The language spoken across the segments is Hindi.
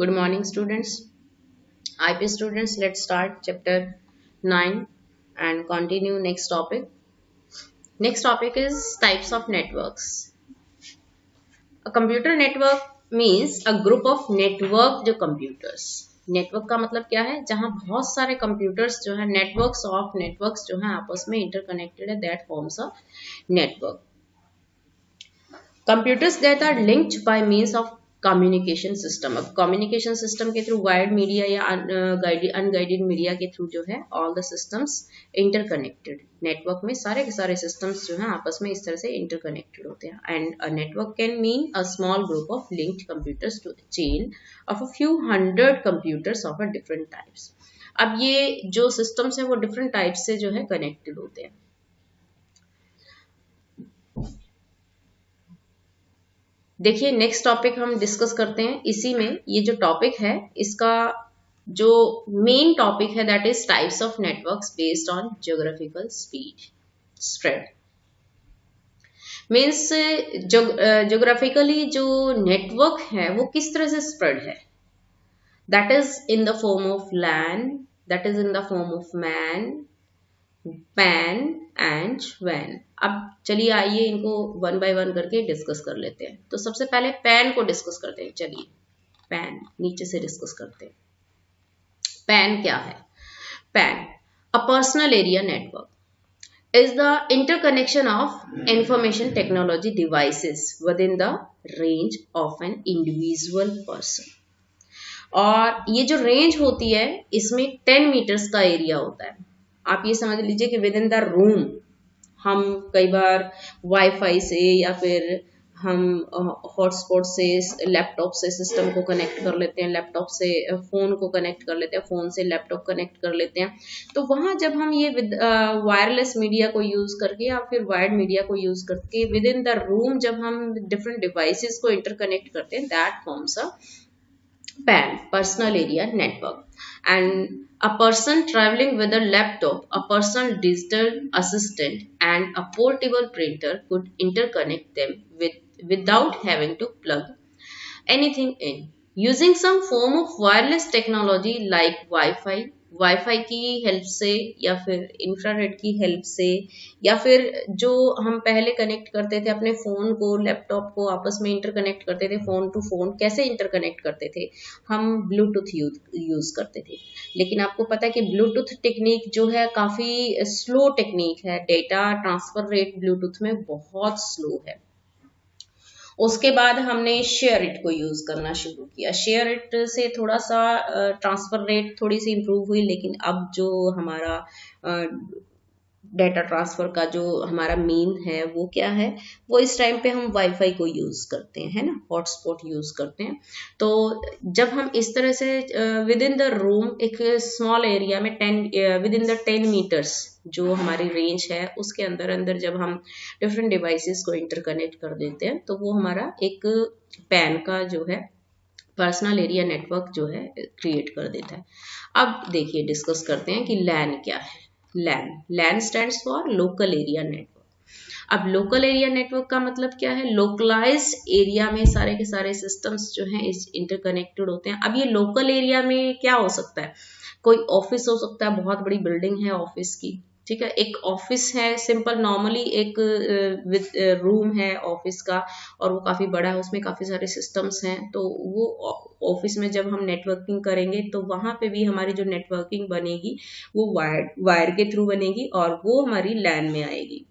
Good morning, students. IP students, let's start chapter 9 and continue next topic. Next topic is types of networks. A computer network means a group of networked computers. Network का मतलब क्या है? जहां बहुत सारे कंप्यूटर्स जो है नेटवर्क्स जो है आपस में इंटरकनेक्टेड है, that forms a network. Computers that are linked by means of communication system. अब कम्युनिकेशन सिस्टम के थ्रू वायर्ड मीडिया या अनगाइडेड मीडिया के थ्रू जो है all the systems interconnected. Network में सारे के सारे सिस्टम्स जो हैं आपस में इस तरह से इंटरकनेक्टेड होते हैं. And a network can mean a small group of linked computers to the chain of a few hundred computers of a different types. अब ये जो सिस्टम्स हैं वो डिफरेंट टाइप्स से जो है कनेक्टेड होते हैं. देखिए नेक्स्ट टॉपिक हम डिस्कस करते हैं. इसी में ये जो टॉपिक है इसका जो मेन टॉपिक है that is types of networks based on geographical spread. Means geographically जो नेटवर्क है वो किस तरह से स्प्रेड है. That is in the form of LAN, that is in the form of MAN, PAN and वैन. अब चलिए आइए इनको वन बाय वन करके डिस्कस कर लेते हैं. तो सबसे पहले पैन को डिस्कस करते हैं. चलिए पैन नीचे से डिस्कस करते हैं. पैन क्या है? Pan a personal area network is the interconnection of information technology devices within the range of an individual person. और ये जो रेंज होती है इसमें 10 मीटर्स का एरिया होता है. आप ये समझ लीजिए कि विद इन द रूम हम कई बार वाईफाई से या फिर हम हॉटस्पॉट से लैपटॉप से सिस्टम को कनेक्ट कर लेते हैं, लैपटॉप से फोन को कनेक्ट कर लेते हैं, फोन से लैपटॉप कनेक्ट कर लेते हैं. तो वहां जब हम ये वायरलेस मीडिया को यूज करके या फिर वायर्ड मीडिया को यूज करके विद इन द रूम जब हम डिफरेंट डिवाइसेस को इंटरकनेक्ट करते हैं, that forms a PAN, personal area network. And a person traveling with a laptop, a personal digital assistant and a portable printer could interconnect them without having to plug anything in. Using some form of wireless technology like wifi की हेल्प से या फिर इंफ्रारेड की हेल्प से या फिर जो हम पहले कनेक्ट करते थे अपने फोन को, लैपटॉप को आपस में इंटरकनेक्ट करते थे. फोन टू फोन कैसे इंटरकनेक्ट करते थे? हम ब्लूटूथ यूज करते थे. लेकिन आपको पता है कि ब्लूटूथ टेक्निक जो है काफी स्लो टेक्निक है. डेटा ट्रांसफर रेट ब्लूटूथ में बहुत स्लो है. उसके बाद हमने शेयर इट को यूज करना शुरू किया. शेयर इट से थोड़ा सा ट्रांसफर रेट थोड़ी सी इंप्रूव हुई, लेकिन अब जो हमारा डेटा ट्रांसफर का जो हमारा मीन है वो क्या है, वो इस टाइम पे हम वाईफाई को यूज करते हैं, है ना, हॉटस्पॉट यूज करते हैं. तो जब हम इस तरह से विद इन द रूम एक स्मॉल एरिया में विद इन द 10 मीटर्स जो हमारी रेंज है उसके अंदर अंदर जब हम डिफरेंट डिवाइसेस को इंटरकनेक्ट कर देते हैं तो वो हमारा एक पैन का जो है पर्सनल एरिया नेटवर्क जो है क्रिएट कर देता है. अब देखिए डिस्कस करते हैं कि लैन क्या है. LAN stands for local area network. अब लोकल एरिया नेटवर्क का मतलब क्या है? लोकलाइज्ड एरिया में सारे के सारे सिस्टम्स जो हैं इस इंटरकनेक्टेड होते हैं. अब ये लोकल एरिया में क्या हो सकता है? कोई ऑफिस हो सकता है, बहुत बड़ी बिल्डिंग है ऑफिस की, ठीक है. एक ऑफिस है सिंपल नॉर्मली एक रूम है ऑफिस का और वो काफी बड़ा है, उसमें काफी सारे सिस्टम्स हैं. तो वो ऑफिस में जब हम नेटवर्किंग करेंगे तो वहां पे भी हमारी जो नेटवर्किंग बनेगी वो वायर के थ्रू बनेगी और वो हमारी लैन में आएगी,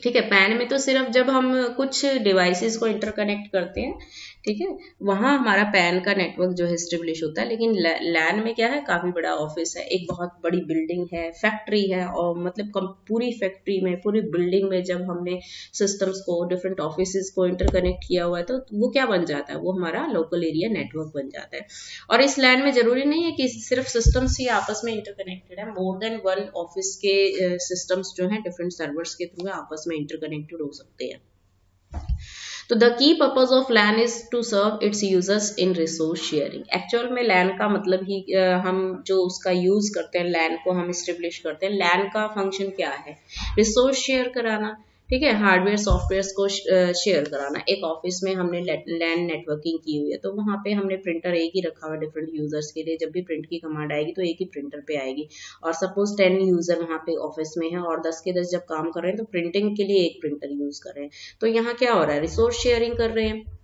ठीक है. पैन में तो सिर्फ जब हम कुछ डिवाइसेस को इंटरकनेक्ट करते हैं, ठीक है, वहां हमारा पैन का नेटवर्क जो है एस्टेब्लिश होता है. लेकिन लैन में क्या है? काफी बड़ा ऑफिस है, एक बहुत बड़ी बिल्डिंग है, फैक्ट्री है, और मतलब पूरी फैक्ट्री में, पूरी बिल्डिंग में जब हमने सिस्टम्स को, डिफरेंट ऑफिसेस को इंटरकनेक्ट किया हुआ है तो वो क्या बन जाता है? वो हमारा लोकल एरिया नेटवर्क बन जाता है. और इस लैन में जरूरी नहीं है कि सिर्फ सिस्टम्स ही आपस में इंटरकनेक्टेड है. मोर देन वन ऑफिस के सिस्टम्स जो है डिफरेंट सर्वर्स के थ्रू आपस में इंटरकनेक्टेड हो सकते हैं. तो the key purpose of LAN is to serve its users in resource sharing. Actual में लैन का मतलब ही हम जो उसका यूज करते हैं, लैन को हम एस्टेब्लिश करते हैं, लैन का फंक्शन क्या है? रिसोर्स शेयर कराना, ठीक है, हार्डवेयर सॉफ्टवेयर को शेयर कराना। एक ऑफिस में हमने लैन नेटवर्किंग की हुई है, तो वहां पे हमने प्रिंटर एक ही रखा हुआ है डिफरेंट यूजर्स के लिए। जब भी प्रिंट की कमांड आएगी तो एक ही प्रिंटर पे आएगी, और सपोज 10 यूजर वहां पे ऑफिस में है और 10 के 10 जब काम कर रहे हैं तो प्रिंटिंग के लिए एक प्रिंटर यूज कर रहे हैं। तो यहाँ क्या हो रहा है, रिसोर्स शेयरिंग कर रहे हैं।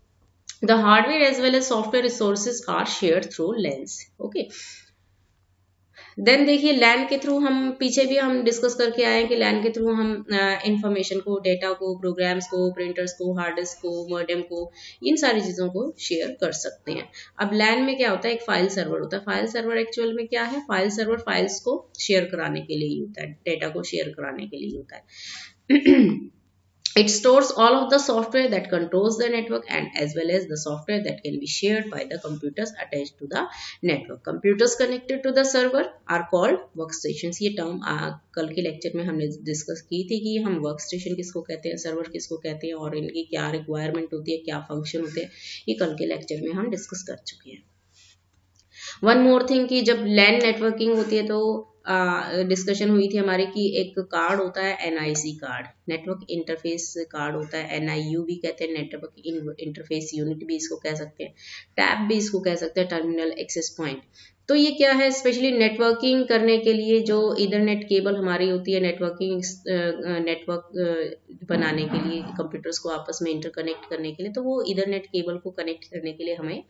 The hardware as well as software resources are shared through LANs. Okay. Then देखिए लैन के थ्रू हम पीछे भी हम डिस्कस करके आए हैं कि लैन के थ्रू हम इंफॉर्मेशन को, डेटा को, प्रोग्राम्स को, प्रिंटर्स को, हार्ड डिस्क को, मॉडेम को, इन सारी चीजों को शेयर कर सकते हैं। अब लैन में क्या होता है, एक फाइल सर्वर होता है। फाइल सर्वर एक्चुअल में क्या है, फाइल सर्वर फाइल्स को शेयर कराने के लिए होता है, डेटा को शेयर कराने के लिए होता है। It stores all of the software that controls the network and as well as the software that can be shared by the computers attached to the network. Computers connected to the server are called workstations. ये टर्म कल के लेक्चर में हमने डिस्कस की थी कि हम वर्कस्टेशन किसको कहते हैं, सर्वर किसको कहते हैं, और इनकी क्या रिक्वायरमेंट होती है, क्या फंक्शन होते हैं, ये कल के लेक्चर में हम डिस्कस कर चुके हैं। वन मोर थिंग कि जब लैन नेटवर्किंग होती है तो डिस्कशन हुई थी हमारी कि एक कार्ड होता है NIC card, network interface card होता है, NIU भी कहते हैं, नेटवर्क इंटरफेस यूनिट भी इसको कह सकते हैं, टैब भी इसको कह सकते हैं, टर्मिनल एक्सेस पॉइंट। तो ये क्या है, स्पेशली नेटवर्किंग करने के लिए जो ईथरनेट केबल हमारी होती है, नेटवर्क बनाने के लिए, कंप्यूटर्स को आपस में इंटरकनेक्ट करने के लिए, तो वो ईथरनेट केबल को कनेक्ट करने के लिए हमें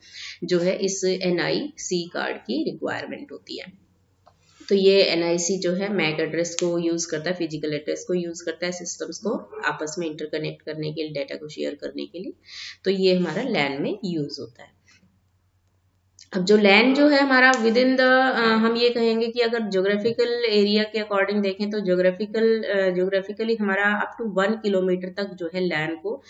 जो है इस NIC कार्ड की रिक्वायरमेंट होती है। तो ये NIC जो है मैक एड्रेस को यूज करता है, फिजिकल एड्रेस को यूज करता है सिस्टम्स को आपस में इंटरकनेक्ट करने के लिए, डाटा को शेयर करने के लिए। तो ये हमारा लैन में यूज होता है। अब जो लैन जो है हमारा विद इन द हम ये कहेंगे कि अगर ज्योग्राफिकल एरिया के अकॉर्डिंग देखें तो ज्योग्राफिकली हमारा अप टू 1 किलोमीटर तक जो है लैन को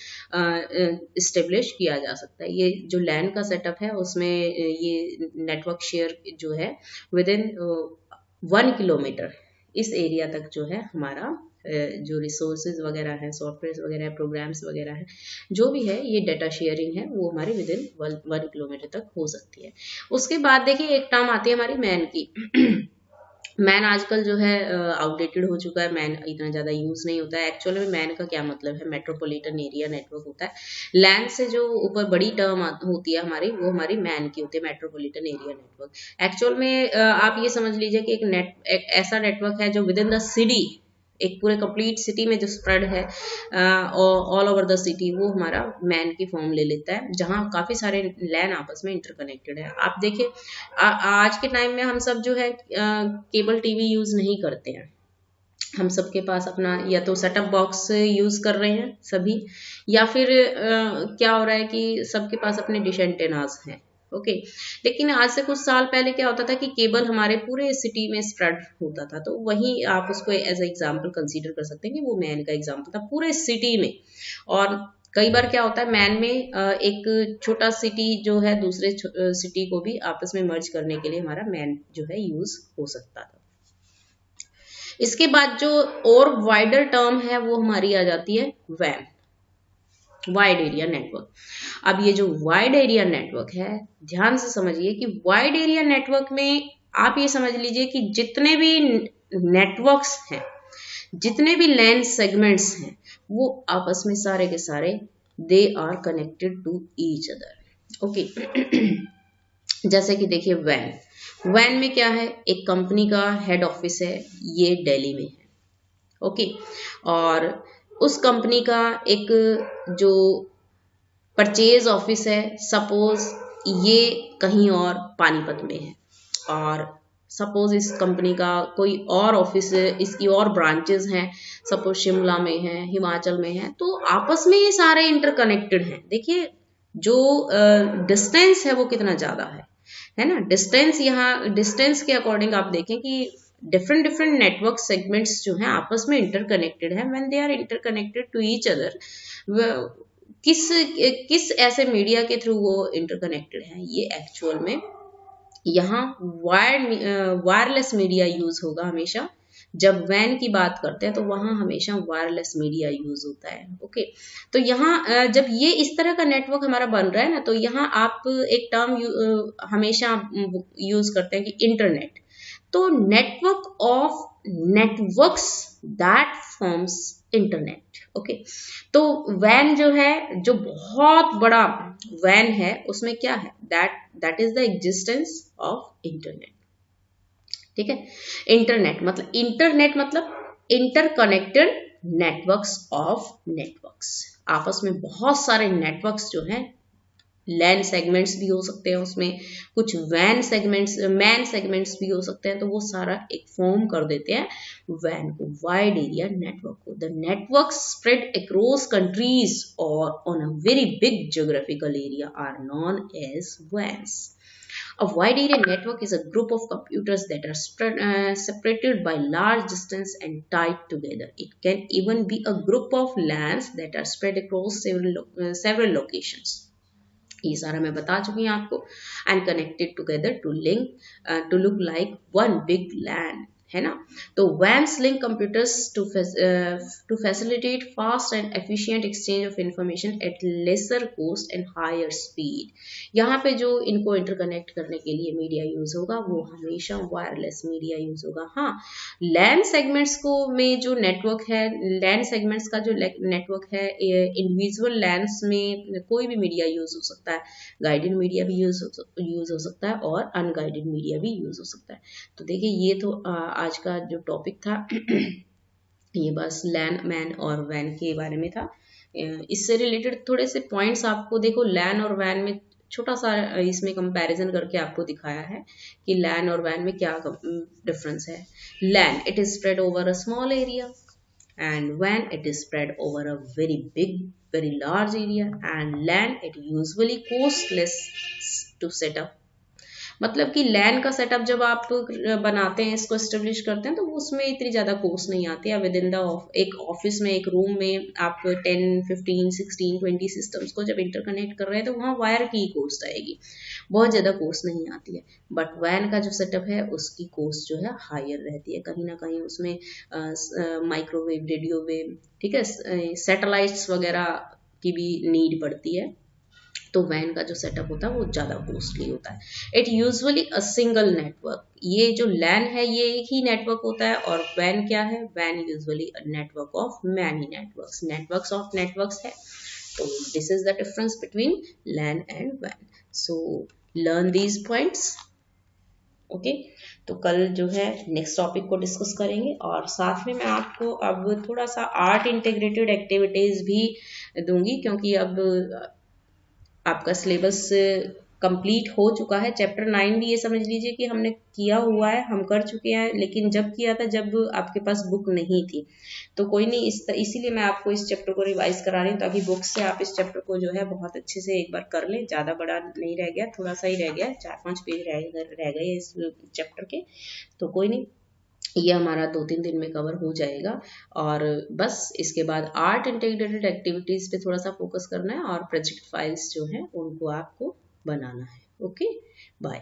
इस्टेब्लिश किया जा सकता है। ये जो लैन का सेटअप है उसमें ये नेटवर्क शेयर जो है विद इन 1 किलोमीटर इस एरिया तक जो है हमारा जो रिसोर्सेज वगैरह है, सॉफ्टवेयर वगैरह है, प्रोग्राम्स वगैरह है, जो भी है ये डाटा शेयरिंग है वो हमारे विद इन 1 किलोमीटर तक हो सकती है। उसके बाद देखिए एक टर्म आती है हमारी मैन की। मैन आजकल जो है आउटडेटेड हो चुका है, मैन इतना ज्यादा यूज नहीं होता है। एक्चुअली में मैन का क्या मतलब है, मेट्रोपॉलिटन एरिया नेटवर्क होता है। लैन से जो ऊपर बड़ी टर्म होती है हमारी, वो हमारी मैन की होती है, मेट्रोपॉलिटन एरिया नेटवर्क। एक्चुअल में आप ये समझ लीजिए कि एक ऐसा नेटवर्क है जो विद इन द सिटी, एक पूरे कंप्लीट सिटी में जो स्प्रेड है ऑल ओवर द सिटी, वो हमारा मैन की फॉर्म ले लेता है, जहां काफी सारे लैन आपस में इंटरकनेक्टेड है। आप देखिए आज के टाइम में हम सब जो है केबल टीवी यूज नहीं करते हैं, हम सबके पास अपना या तो सेटअप बॉक्स यूज कर रहे हैं सभी, या फिर क्या हो रहा है कि सबके पास अपने डिश एंटेनास हैं। ओके लेकिन आज से कुछ साल पहले क्या होता था कि केबल हमारे पूरे सिटी में स्प्रेड होता था, तो वहीं आप उसको एज एग्जाम्पल कंसीडर कर सकते हैं कि वो मैन का एग्जाम्पल था पूरे सिटी में। और कई बार क्या होता है मैन में एक छोटा सिटी जो है दूसरे सिटी को भी आपस में मर्ज करने के लिए हमारा मैन जो है यूज हो सकता था। इसके बाद जो और वाइडर टर्म है वो हमारी आ जाती है वैन, वाइड एरिया नेटवर्क। अब ये जो वाइड एरिया नेटवर्क है, ध्यान से समझिए कि वाइड एरिया नेटवर्क में आप ये समझ लीजिए कि जितने भी नेटवर्क्स हैं, जितने भी लैन सेगमेंट्स हैं, वो आपस में सारे के सारे they are connected to each other. Okay जैसे कि देखिए वैन में क्या है, एक कंपनी का हेड ऑफिस है, ये दिल्ली में है। ओके और उस कंपनी का एक जो परचेज ऑफिस है, सपोज ये कहीं और पानीपत में है, और सपोज इस कंपनी का कोई और ऑफिस है, इसकी और ब्रांचेस हैं, सपोज शिमला में है, हिमाचल में है, तो आपस में ये सारे इंटरकनेक्टेड हैं। देखिए जो डिस्टेंस है वो कितना ज्यादा है ना। डिस्टेंस यहाँ डिस्टेंस के अकॉर्डिंग आप देखें कि डिफरेंट नेटवर्क सेगमेंट्स जो हैं आपस में इंटरकनेक्टेड है। When they are interconnected to each other, किस ऐसे मीडिया के थ्रू वो इंटरकनेक्टेड है, ये एक्चुअल में यहाँ वायरलेस मीडिया यूज होगा हमेशा। जब वैन की बात करते हैं तो वहां हमेशा वायरलेस मीडिया यूज होता है। ओके तो यहाँ जब ये इस तरह का नेटवर्क हमारा बन रहा है ना, तो यहाँ आप एक टर्म हमेशा यूज करते हैं कि इंटरनेट। तो network of networks that forms internet. Okay, तो वैन जो है, जो बहुत बड़ा वैन है, उसमें क्या है, that is the existence of internet. ठीक है, इंटरनेट मतलब इंटरकनेक्टेड नेटवर्क्स ऑफ नेटवर्क्स। आपस में बहुत सारे नेटवर्क्स जो हैं, लैन सेगमेंट्स भी हो सकते हैं उसमें, कुछ वैन सेगमेंट्स, मैन सेगमेंट्स भी हो सकते हैं, तो वो सारा एक फॉर्म कर देते हैं वैन को, वाइड एरिया नेटवर्क को। The network spread across countries और on a very big geographical area are known as WANs. A wide area network is a group of computers that are separated by large distance and tied together. It can even be a group of LANs that are spread across several locations. ये सारा मैं बता चुकी हूँ आपको। And connected together to look like one big LAN, है ना। तो WANs link computers to facilitate fast and efficient exchange of information at lesser cost and higher speed. यहाँ पे जो इनको इंटरकनेक्ट करने के लिए मीडिया यूज होगा वो हमेशा वायरलेस मीडिया यूज होगा। हाँ, लैन सेगमेंट्स को में जो नेटवर्क है, लैन सेगमेंट्स का जो नेटवर्क है, इंडिविजुअल लैन्स में कोई भी मीडिया यूज हो सकता है, गाइडेड मीडिया भी यूज हो सकता है और अनगाइडेड मीडिया भी यूज हो सकता है। तो देखिए, ये तो आज का जो टॉपिक था ये बस लैन, मैन और वैन के बारे में था। इससे रिलेटेड थोड़े से पॉइंट्स आपको, देखो लैन और वैन में छोटा सा इसमें कंपैरिजन करके आपको दिखाया है कि लैन और वैन में क्या डिफरेंस है। LAN, it is spread over a small area, and WAN it is spread over a very large area, and LAN it usually costs less to set up। मतलब कि लैन का सेटअप जब आप बनाते हैं, इसको एस्टेब्लिश करते हैं, तो उसमें इतनी ज़्यादा कॉस्ट नहीं आती है। विद इन द एक ऑफिस में, एक रूम में आप 10, 15, 16, 20 सिस्टम्स को जब इंटरकनेक्ट कर रहे हैं तो वहाँ वायर की ही कॉस्ट आएगी, बहुत ज़्यादा कॉस्ट नहीं आती है। बट वैन का जो सेटअप है उसकी कॉस्ट जो है हायर रहती है, कहीं ना कहीं उसमें माइक्रोवेव, रेडियो वेव, ठीक है, सैटेलाइट्स वगैरह की भी नीड पड़ती है। तो वैन का जो सेटअप होता है वो ज़्यादा कॉस्टली होता है। It usually a single network, ये जो लैन है ये एक ही नेटवर्क होता है, और वैन क्या है, वैन usually a network of many networks, networks of networks है। तो this is the difference between LAN and वैन। So learn these points. Okay, तो कल जो है नेक्स्ट टॉपिक को डिस्कस करेंगे, और साथ में मैं आपको अब थोड़ा सा आर्ट इंटीग्रेटेड एक्टिविटीज भी दूंगी, क्योंकि अब आपका सिलेबस कंप्लीट हो चुका है। चैप्टर 9 भी ये समझ लीजिए कि हमने किया हुआ है, हम कर चुके हैं, लेकिन जब किया था जब आपके पास बुक नहीं थी। तो कोई नहीं, इसीलिए मैं आपको इस चैप्टर को रिवाइज करा रही हूँ, ताकि बुक से आप इस चैप्टर को जो है बहुत अच्छे से एक बार कर लें। ज़्यादा बड़ा नहीं रह गया, थोड़ा सा ही रह गया, 4-5 पेज रह गए इस चैप्टर के। तो कोई नहीं, ये हमारा 2-3 दिन में कवर हो जाएगा। और बस इसके बाद आर्ट इंटीग्रेटेड एक्टिविटीज पे थोड़ा सा फोकस करना है, और प्रोजेक्ट फाइल्स जो हैं उनको आपको बनाना है। Okay, bye.